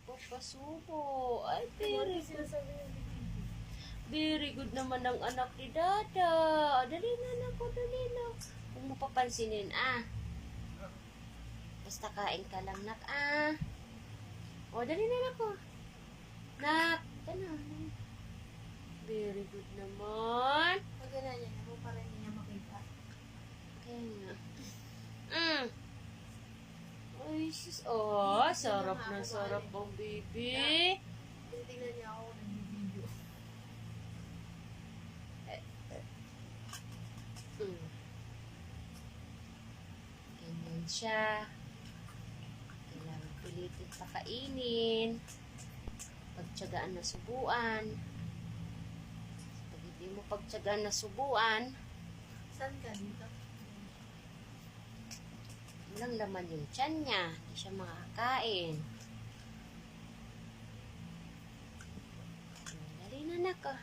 Nagpapasubo. Ay, very good. Very good naman ang anak ni Dada. Dali na, nako, dali na. Kung mo papansinin, basta kain ka lang, nak, O, dali na, nako. Nak, ano? Very good naman. Pag gano'n niya, mo para hindi niya makita. Kaya nga. Ay, sis. Oh, sarap na sarap ang baby. Titignan niya ako nag-video. Ganyan siya. Kailangan pilitin pakainin. Pagtsagaan na subuan. Pag hindi mo pagtsagaan na subuan, Saan ka dito? walang laman yung tiyan niya. Hindi siya makakain. Dali na, naka.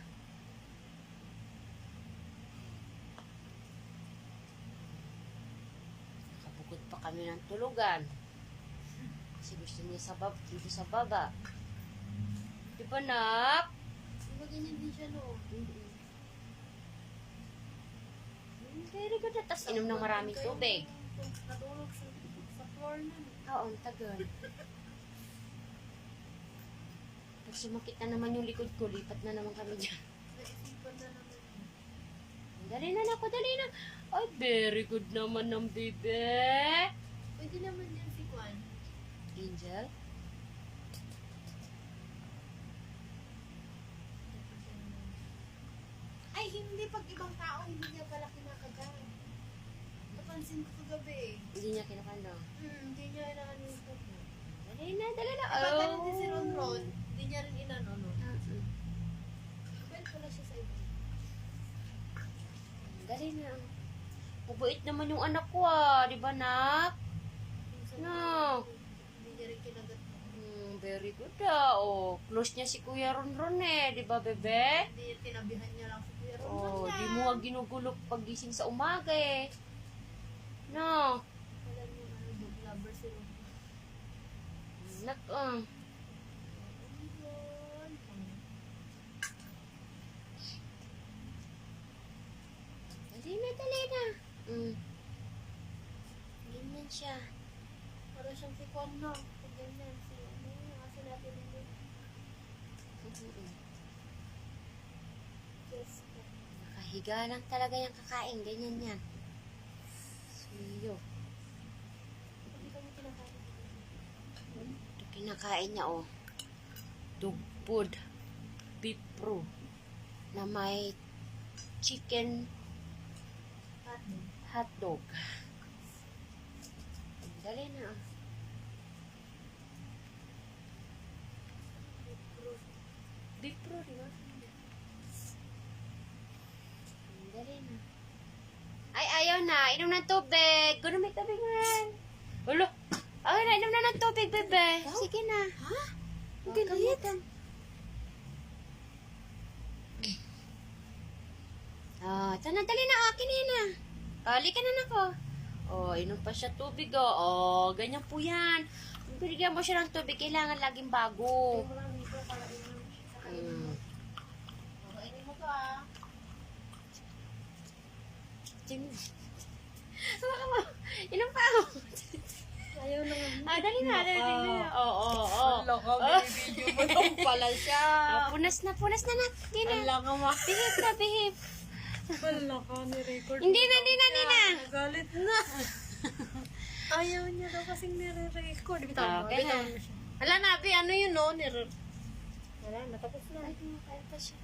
Nakabukod pa kami ng tulugan. Kasi gusto niya dito sa baba. Di ba, nak? Diba ganyan din siya noon? Very good. Tapos inom ng maraming tubig. Natulog sa floor na. Oo, ang tagal. Pag sumakit na naman yung likod ko, lipat na naman kami dyan. Naisipan na naman. Dali na, nako, dali na. Ay, very good naman ng bebe. Pwede naman yan si Kwan. Angel? Ay, hindi. Pag ibang tao, hindi niya pala kinakagat. Napansin ko kagabi. Hindi niya kinakano. Hindi niya inaan yung food. Dali na, dali na. Pag ganun din si Ron, hindi niya rin inano, no? Well, pala siya sa iba. Dali na. Mabait naman yung anak ko, di ba, nak? Minsan, No. Hindi niya rin kinagat. Very good, Oh, close niya si Kuya Ronron, di ba, bebe? Hindi, tinabihan niya lang si Kuya Ron. Oh, di mo nga ginugulok pagising sa umaga, No. Alam mo, dog lover si Ron. Nak, Dali na, dali na. Ganyan siya. Para siyang si Kwan, no? Pag ganyan, si ano yung aso natin yun. Yes, Nakahiga lang talaga yung kakain. Ganyan yan. Suyo. hindi kami kinakain. Ito kinakain niya, Dog food. Beef pro. Na may chicken hotdog. Dali na, Beef pro, di ba? Dali na. Ay, ayaw na. Inom ng tubig. Gusto may tubig man. Ulo. Okay na, inom na ng tubig, bebe. Sige na. Ha? Galit. Ito na, dali na. Akin na. Kali ka na nako. Inom pa siya tubig, ganyan po yan. Kung binigyan mo siya ng tubig, kailangan laging bago. Yung lang dito para inom siya sa kainin. Kainin mo to, Baka mo. Inom pa ako. Ayaw naman. Dali na. Wala ka, binibidyo mo lang pala siya. Punas na, nak. Wala ka, ma. Bihip na, bihip. Wala ka, ni-record. Hindi na. Galit na. Ayaw niya daw kasing nire-record. Bitaw mo, Okay bitaw na. mo siya. Hala, Nabi, ano yun, no? Wala, natapos na. Ay, kumakain pa siya.